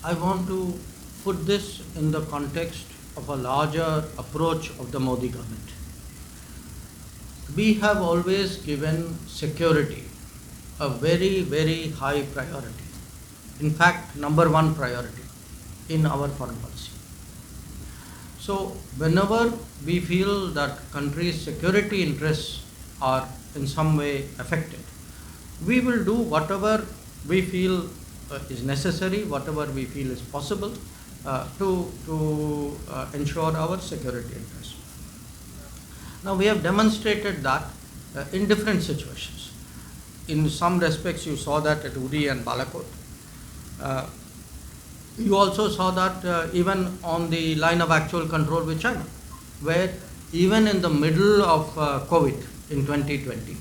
I want to put this in the context of a larger approach of the Modi government. We have always given security a very, very high priority. In fact, number one priority in our foreign policy. So, whenever we feel that country's security interests are in some way affected, we will do whatever we feel is necessary, whatever we feel is possible to ensure our security interests. Now, we have demonstrated that in different situations. In some respects, you saw that at Uri and Balakot. You also saw that even on the line of actual control with China, where even in the middle of COVID in 2020,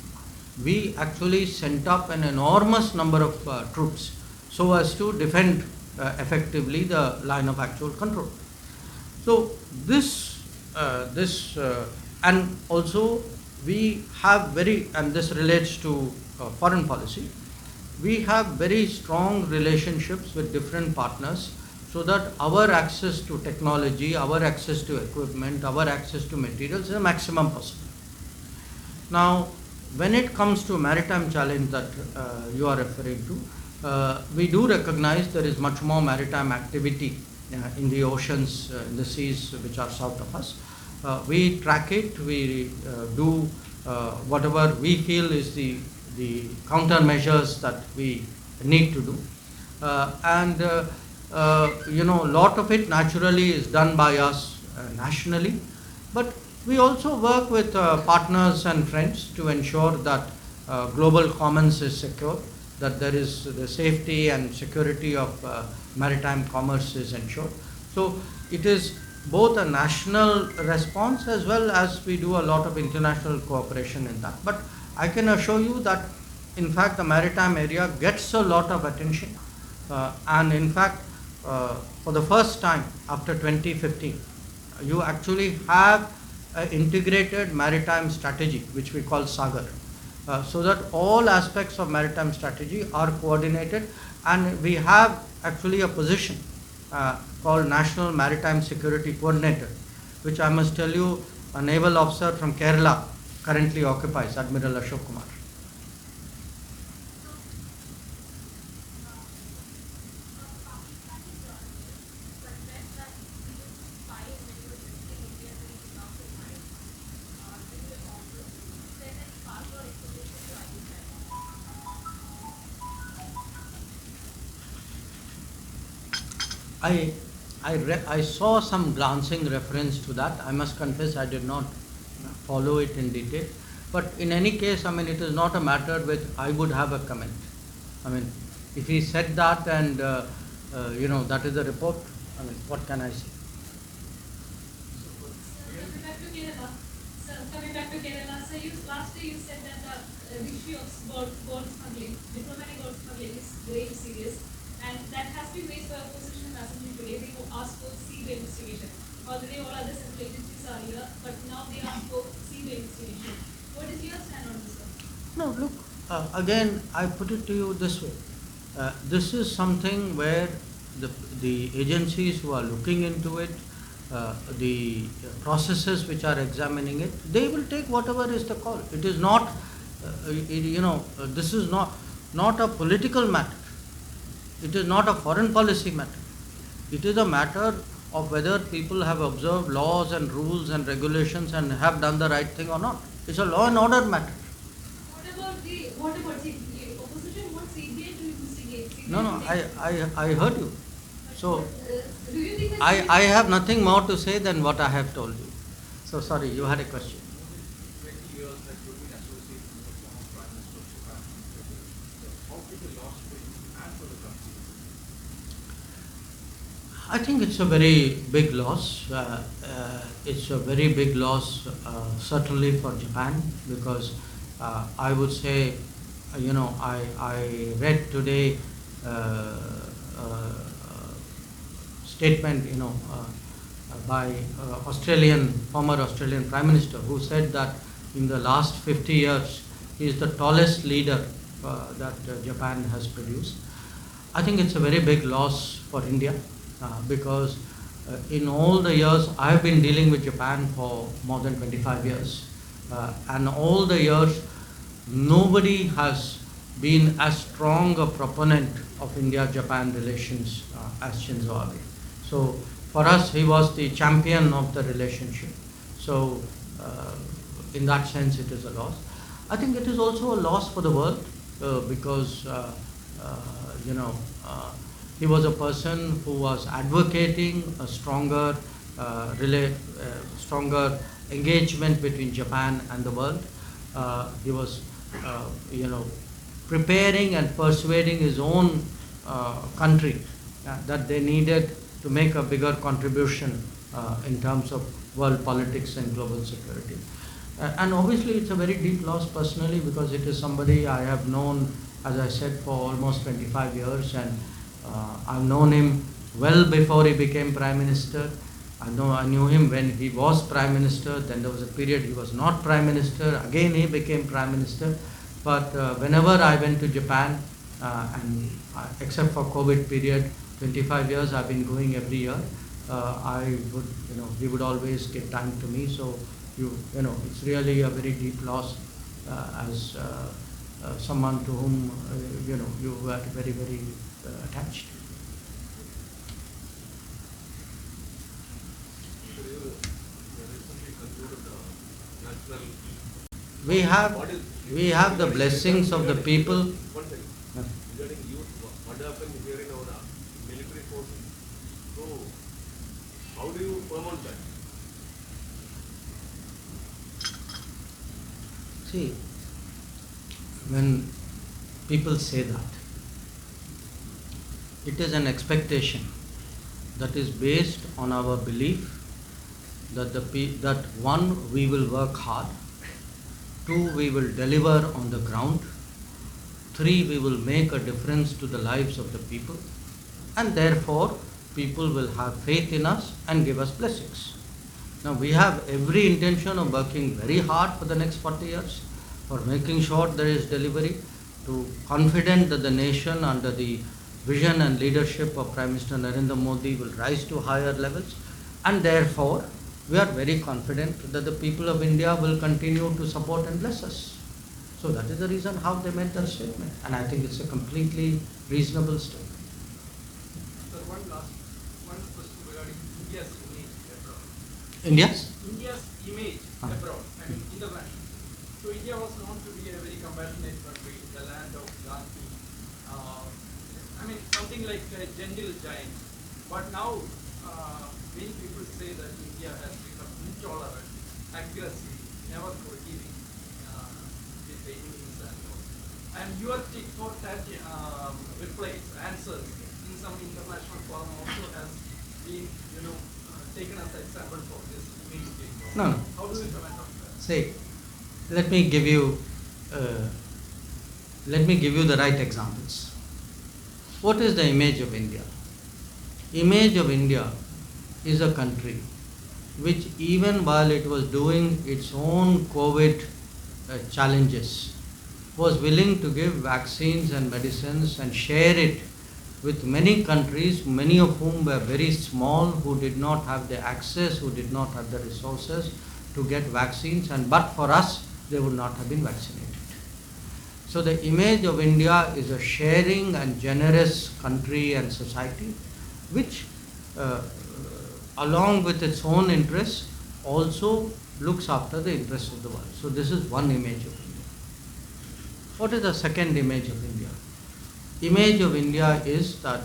we actually sent up an enormous number of troops so as to defend effectively the line of actual control. So and also we have and this relates to foreign policy, we have very strong relationships with different partners so that our access to technology, our access to equipment, our access to materials is the maximum possible. Now, when it comes to maritime challenge that you are referring to, we do recognize there is much more maritime activity in the oceans, in the seas which are south of us. We track it, we do whatever we feel is the countermeasures that we need to do. A lot of it naturally is done by us nationally, but we also work with partners and friends to ensure that global commons is secure, that there is the safety and security of maritime commerce is ensured. So it is both a national response as well as we do a lot of international cooperation in that. But I can assure you that in fact the maritime area gets a lot of attention and in fact for the first time after 2015 you actually have an integrated maritime strategy which we call Sagar, so that all aspects of maritime strategy are coordinated, and we have actually a position called National Maritime Security Coordinator, which I must tell you a naval officer from Kerala currently occupies, Admiral Ashok Kumar. I saw some glancing reference to that. I must confess I did not follow it in detail. But in any case, I mean, it is not a matter which I would have a comment. I mean, if he said that and, that is the report, I mean, what can I say? Coming back to Kerala, so last year you said that the issue of gold smuggling, diplomatic gold smuggling is very serious. And that has been raised by opposition in assembly today. They asked for CBI investigation. Already all other central agencies are here, but now they ask for CBI investigation. What is your stand on this one? No, look, again, I put it to you this way. This is something where the agencies who are looking into it, the processes which are examining it, they will take whatever is the call. It is not, this is not a political matter. It is not a foreign policy matter. It is a matter of whether people have observed laws and rules and regulations and have done the right thing or not. It's a law and order matter. What about the opposition wants CBI to investigate? No, I heard you. So do you think that I have nothing more to say than what I have told you. So sorry, you had a question. 20 years that you've been associated with the former Prime Minister of Japan. How big a loss for you and for the country? I think it's a very big loss. It's a very big loss, certainly for Japan, because I would say, I read today statement, by former Australian Prime Minister, who said that in the last 50 years he is the tallest leader that Japan has produced. I think it's a very big loss for India because in all the years I have been dealing with Japan for more than 25 years, and all the years nobody has been as strong a proponent of India-Japan relations as Shinzo Abe. So for us, he was the champion of the relationship. So in that sense, it is a loss. I think it is also a loss for the world because he was a person who was advocating a stronger stronger engagement between Japan and the world. He was preparing and persuading his own country that they needed to make a bigger contribution in terms of world politics and global security. And obviously it's a very deep loss personally because it is somebody I have known, as I said, for almost 25 years, and I've known him well before he became Prime Minister. I knew him when he was Prime Minister, then there was a period he was not Prime Minister, again he became Prime Minister. But whenever I went to Japan, except for COVID period, 25 years I've been going every year, he would always give time to me. So, it's really a very deep loss as someone to whom, you were very, very attached. We have the blessings of the people. One second. Regarding youth, what happened here in our military forces? So, how do you promote that? See, when people say that, it is an expectation that is based on our belief that one, we will work hard, two, we will deliver on the ground, three, we will make a difference to the lives of the people, and therefore people will have faith in us and give us blessings. Now we have every intention of working very hard for the next 40 years, for making sure there is delivery, to confident that the nation under the vision and leadership of Prime Minister Narendra Modi will rise to higher levels, and therefore we are very confident that the people of India will continue to support and bless us. So that is the reason how they made that statement, and I think it's a completely reasonable statement. Sir, one question regarding India's image abroad. India's? India's image abroad, international. So India was known to be a very compassionate country, the land of Gandhi. Something like a gentle giant. But now, many people say that India has become intolerant, aggressive, never forgiving with the enemies and all. And your take for that replies, answers in some international forum also has been, taken as an example for this image change. No. How do you comment on that? See, let me give you the right examples. What is the image of India? Image of India is a country which, even while it was doing its own COVID challenges, was willing to give vaccines and medicines and share it with many countries, many of whom were very small, who did not have the access, who did not have the resources to get vaccines, and but for us, they would not have been vaccinated. So the image of India is a sharing and generous country and society, which along with its own interests also looks after the interests of the world. So this is one image of India. What is the second image of India? Image of India is that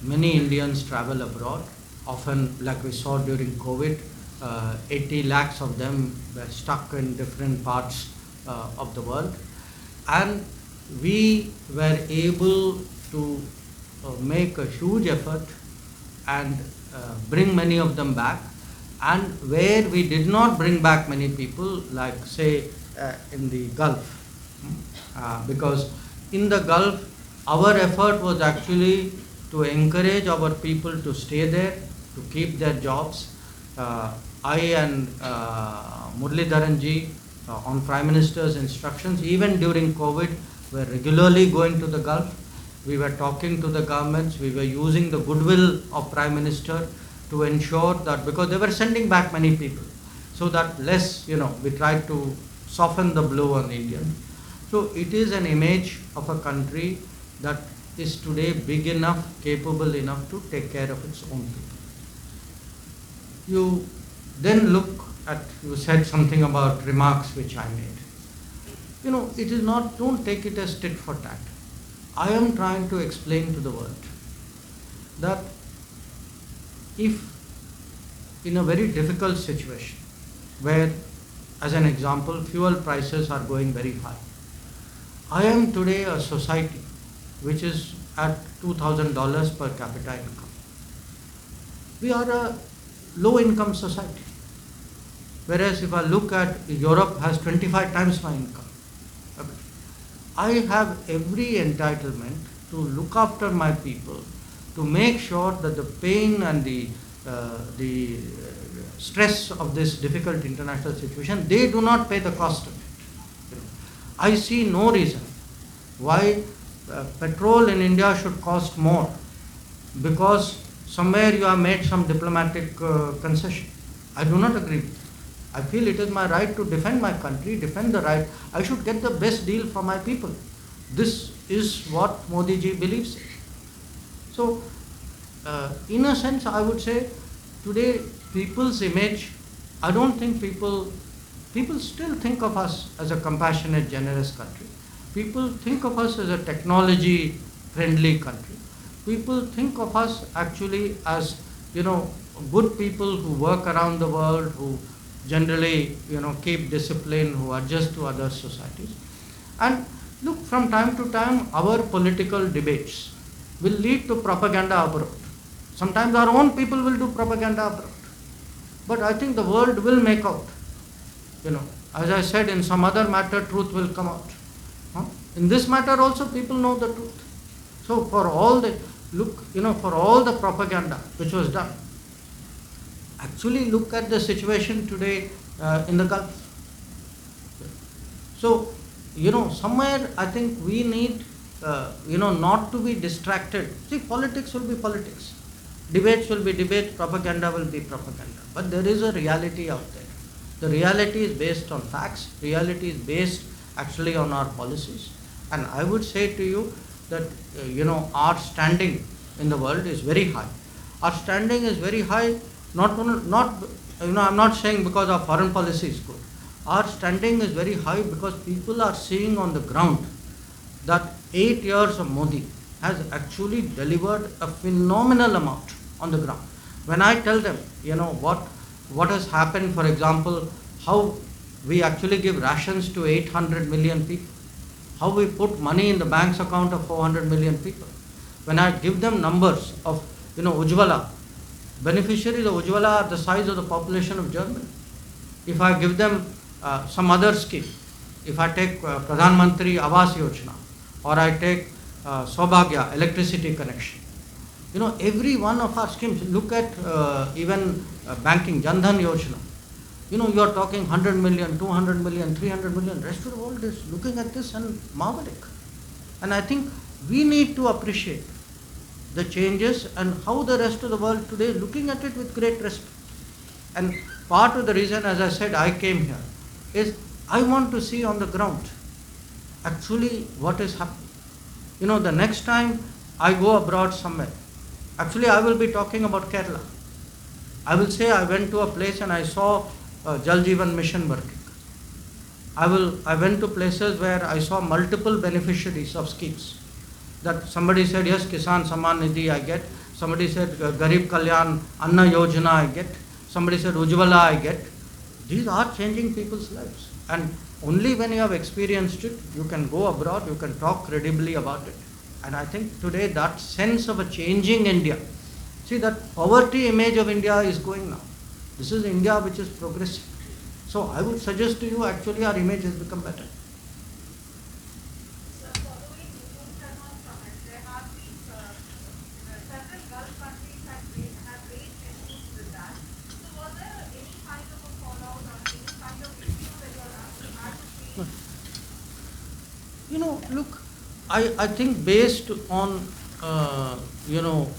many Indians travel abroad, often like we saw during COVID, 80 lakhs of them were stuck in different parts of the world, and we were able to make a huge effort and bring many of them back, and where we did not bring back many people, like say in the Gulf, because in the Gulf our effort was actually to encourage our people to stay there, to keep their jobs. I and Muralidharan ji, on Prime Minister's instructions, even during COVID, were regularly going to the Gulf, we were talking to the governments, we were using the goodwill of Prime Minister to ensure that, because they were sending back many people, so that less, we tried to soften the blow on India. So it is an image of a country that is today big enough, capable enough to take care of its own people. You then look at, you said something about remarks which I made. It is not, don't take it as tit for tat. I am trying to explain to the world that if in a very difficult situation where, as an example, fuel prices are going very high, I am today a society which is at $2,000 per capita income. We are a low income society. Whereas if I look at Europe has 25 times my income. I have every entitlement to look after my people, to make sure that the pain and the stress of this difficult international situation, they do not pay the cost of it. I see no reason why petrol in India should cost more because somewhere you have made some diplomatic concession. I do not agree with it. I feel it is my right to defend my country, defend the right. I should get the best deal for my people. This is what Modi ji believes in. So, in a sense, I would say today people's image, I don't think people still think of us as a compassionate, generous country. People think of us as a technology-friendly country. People think of us actually as, good people who work around the world, who generally, keep discipline, who adjust to other societies. And look, from time to time, our political debates will lead to propaganda abroad. Sometimes our own people will do propaganda abroad. But I think the world will make out. As I said, in some other matter, truth will come out. In this matter also, people know the truth. So for all the, for all the propaganda which was done, actually look at the situation today in the Gulf. So, somewhere I think we need, not to be distracted. See, politics will be politics. Debates will be debates, propaganda will be propaganda. But there is a reality out there. The reality is based on facts. Reality is based actually on our policies. And I would say to you that, our standing in the world is very high. Our standing is very high. I'm not saying because our foreign policy is good. Our standing is very high because people are seeing on the ground that 8 years of Modi has actually delivered a phenomenal amount on the ground. When I tell them, what has happened, for example, how we actually give rations to 800 million people, how we put money in the bank's account of 400 million people. When I give them numbers of, Ujjwala, beneficiaries of Ujjwala are the size of the population of Germany. If I give them some other scheme, if I take Pradhan Mantri Awas Yojana, or I take Saubhagya, electricity connection, every one of our schemes, look at even banking, Jan Dhan Yojana, you are talking 100 million, 200 million, 300 million, rest of the world is looking at this and marveling. And I think we need to appreciate the changes and how the rest of the world today is looking at it with great respect. And part of the reason, as I said, I came here is I want to see on the ground actually what is happening. The next time I go abroad somewhere, actually I will be talking about Kerala. I will say I went to a place and I saw Jal Jeevan Mission working. I went to places where I saw multiple beneficiaries of schemes. That somebody said, yes, Kisan Samman Nidhi I get. Somebody said, Garib Kalyan Anna Yojana I get. Somebody said, Ujjwala I get. These are changing people's lives. And only when you have experienced it, you can go abroad, you can talk credibly about it. And I think today that sense of a changing India, see that poverty image of India is going now. This is India which is progressing. So I would suggest to you, actually our image has become better. Look, I think based on, you know,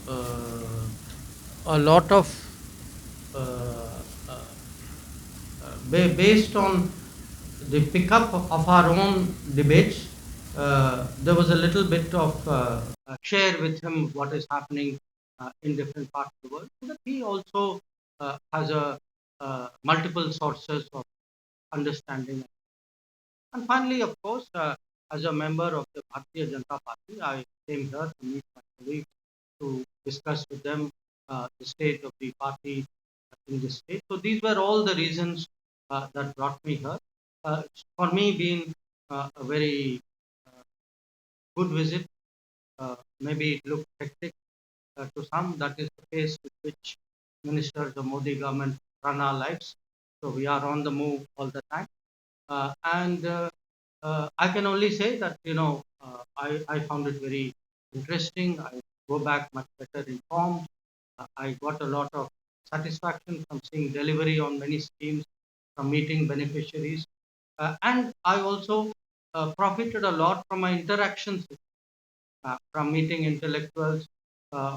uh, a lot of, uh, uh, based on the pickup of our own debates, there was a little bit of share with him what is happening in different parts of the world. So that he also has a multiple sources of understanding. And finally, of course, as a member of the Bharatiya Janata Party, I came here to meet my colleagues to discuss with them the state of the party in this state. So these were all the reasons that brought me here. It's for me, been a very uh, good visit. Maybe it looked hectic to some. That is the pace with which ministers of Modi government run our lives. So we are on the move all the time. And I can only say that I found it very interesting. I go back much better informed. I got a lot of satisfaction from seeing delivery on many schemes, from meeting beneficiaries, and I also profited a lot from my interactions from meeting intellectuals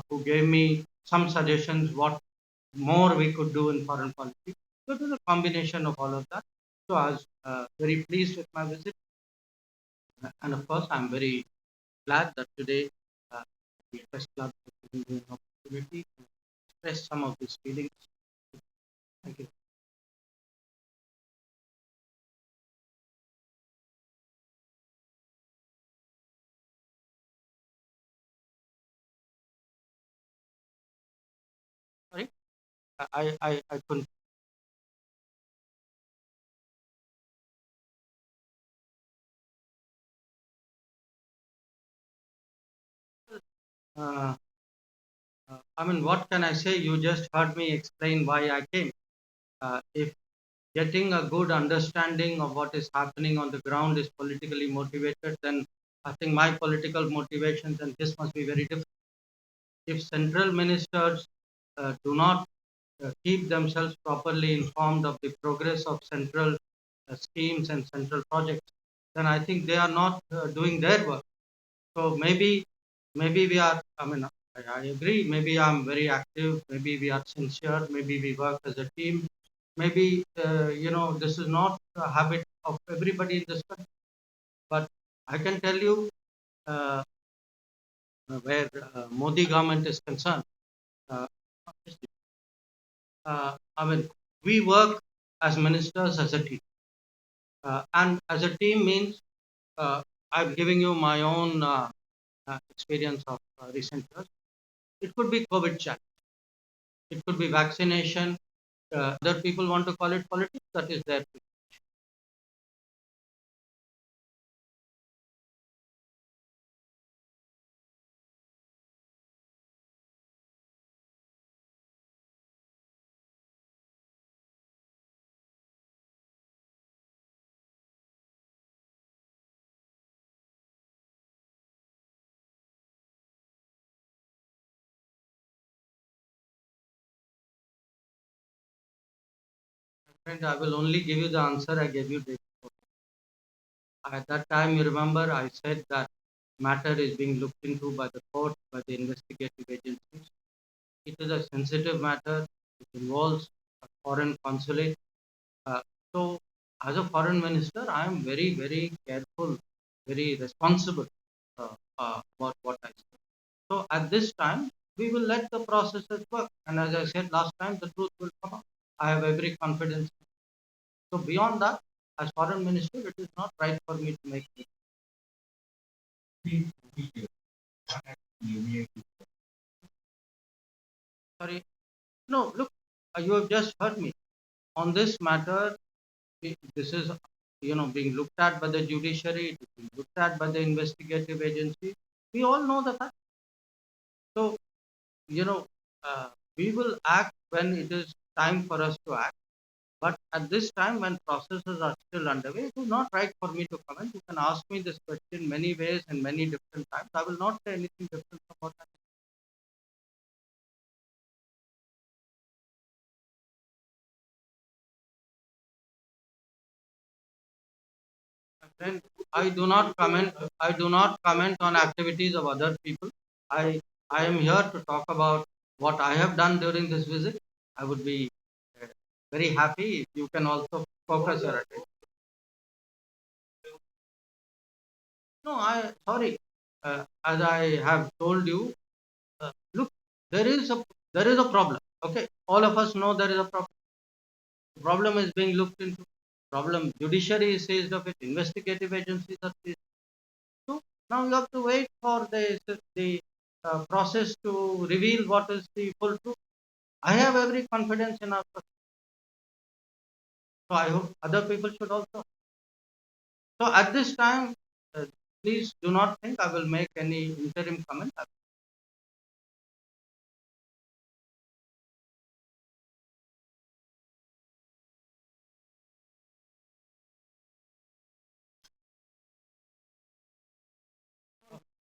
who gave me some suggestions what more we could do in foreign policy. So it was a combination of all of that. So I was very pleased with my visit. And of course, I'm very glad that today the press club has given me an opportunity to express some of these feelings. Thank you. Sorry, I couldn't. Uh, I mean, what can I say? You just heard me explain why I came. If getting a good understanding of what is happening on the ground is politically motivated, then I think my political motivations and this must be very different. If central ministers do not keep themselves properly informed of the progress of central schemes and central projects, then I think they are not doing their work. So maybe we are. I mean, I agree. Maybe I'm very active. Maybe we are sincere. Maybe we work as a team. Maybe this is not a habit of everybody in this country. But I can tell you uh, where Modi government is concerned. Uh, I mean, we work as ministers as a team, and as a team means I'm giving you my own experience of recent years. It could be COVID challenge. It could be vaccination. Other people want to call it politics. That is their. Friend, I will only give you the answer I gave you day before. At that time, you remember, I said that matter is being looked into by the court, by the investigative agencies. It is a sensitive matter. It involves a foreign consulate. Uh, so, as a foreign minister, I am very, very careful, very responsible about what I say. So, at this time, we will let the processes work. And as I said last time, the truth will come out. I have every confidence. So, beyond that, as foreign minister, it is not right for me to make. Sorry. No, look, you have just heard me. On this matter, this is being looked at by the judiciary, it is being looked at by the investigative agency. We all know the fact. So, you know, we will act when it is time for us to act. But at this time, when processes are still underway, it is not right for me to comment. You can ask me this question many ways and many different times. I will not say anything different from what I Then I do not comment. I do not comment on activities of other people. I am here to talk about what I have done during this visit. I would be uh, very happy if you can also focus your attention. No, I sorry. As I have told you, look, there is a there is a problem. Okay, all of us know there is a problem. The problem is being looked into. Problem judiciary is seized of it. Investigative agencies are seized. So now you have to wait for the process to reveal what is the full truth. I have every confidence in our process. So I hope other people should also. So at this time, please do not think I will make any interim comment.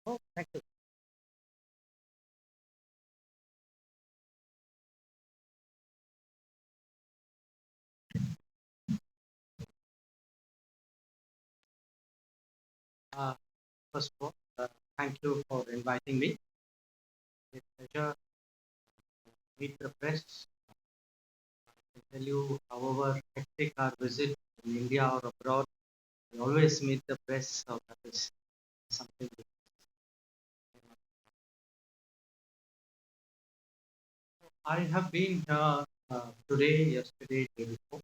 Oh, thank you. Uh, First of all, thank you for inviting me. It's a pleasure to meet the press. I can tell you, however hectic our visit in India or abroad, we always meet the press. So that is something. I have been here today, yesterday, day before,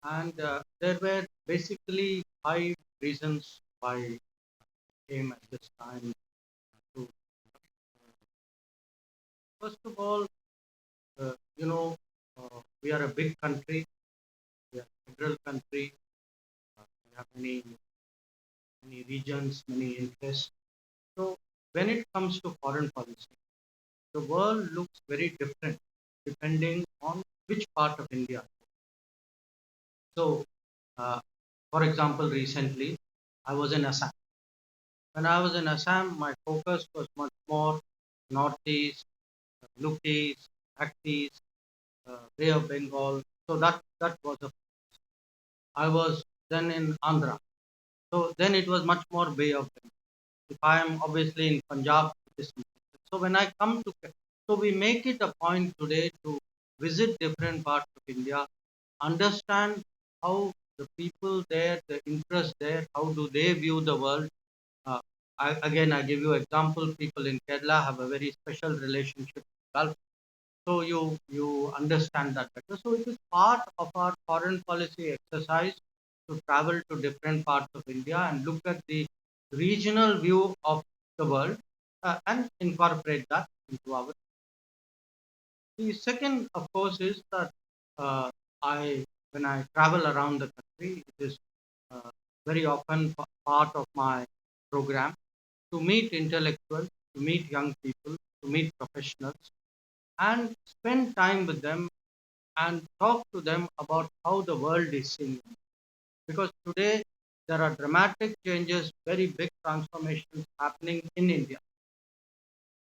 and there were basically five reasons why I came at this time to. First of all, you know, we are a big country, we are a federal country, we have many regions, many interests. So when it comes to foreign policy, the world looks very different depending on which part of India. So, uh, for example, recently I was in Assam. When I was in Assam, my focus was much more northeast, look east, act east, Bay of Bengal. So that was a. I was then in Andhra. So then it was much more Bay of Bengal. If I am obviously in Punjab, it is different. So when I come to, so we make it a point today to visit different parts of India, understand how the people there, the interest there, how do they view the world. Uh, I give you example. People in Kerala have a very special relationship with Gulf, so you understand that better. So it is part of our foreign policy exercise to travel to different parts of India and look at the regional view of the world and incorporate that into our. The second, of course, is that I when I travel around the country, it is uh, very often part of my program to meet intellectuals, to meet young people, to meet professionals, and spend time with them and talk to them about how the world is seeing them. Because today there are dramatic changes, very big transformations happening in India.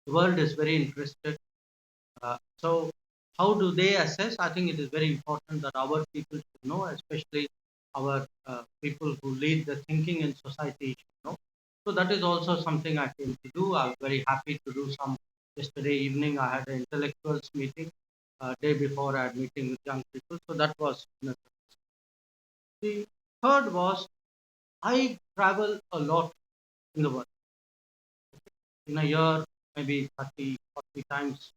The world is very interested. So, how do they assess? I think it is very important that our people should know, especially our people who lead the thinking in society should know. So that is also something I came to do. I was very happy to do some. Yesterday evening, I had an intellectuals meeting. Day before, I had meeting with young people. So that was. The third was I travel a lot in the world. In a year, maybe 30, 40 times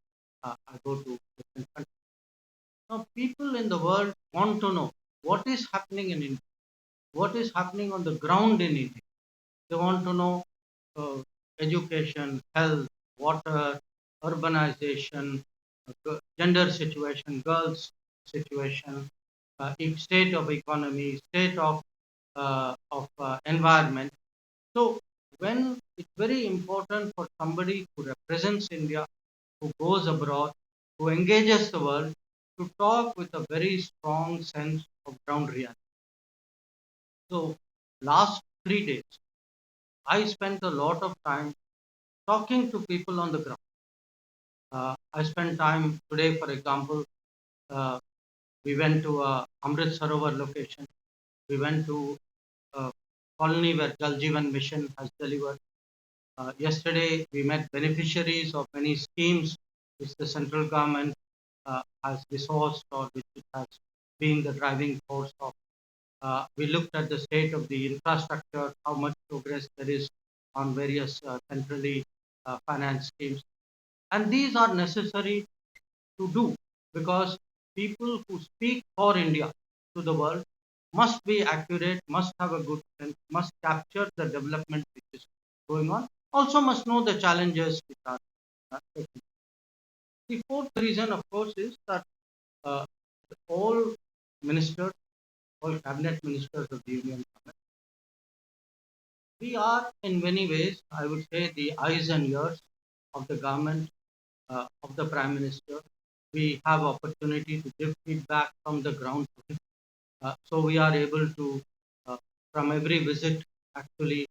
I go to different countries. Now, people in the world want to know what is happening in India, what is happening on the ground in India. They want to know uh, education, health, water, urbanization, gender situation, girls' situation, state of economy, state of environment. So when it's very important for somebody who represents India, who goes abroad, who engages the world, to talk with a very strong sense of ground reality. So last 3 days, I spent a lot of time talking to people on the ground. I spent time today, for example, uh, we went to a Amrit Sarovar location. We went to colony where Jal Jeevan Mission has delivered. Yesterday, we met beneficiaries of many schemes which the central government has resourced or which it has been the driving force of. We looked at the state of the infrastructure, how much progress there is on various centrally financed schemes. And these are necessary to do because people who speak for India to the world must be accurate, must have a good sense, must capture the development which is going on, also must know the challenges which are taking. The fourth reason, of course, is that uh, all ministers, all cabinet ministers of the Union government, we are in many ways, I would say, the eyes and ears of the government, of the Prime Minister. We have opportunity to give feedback from the ground. So we are able to, from every visit, actually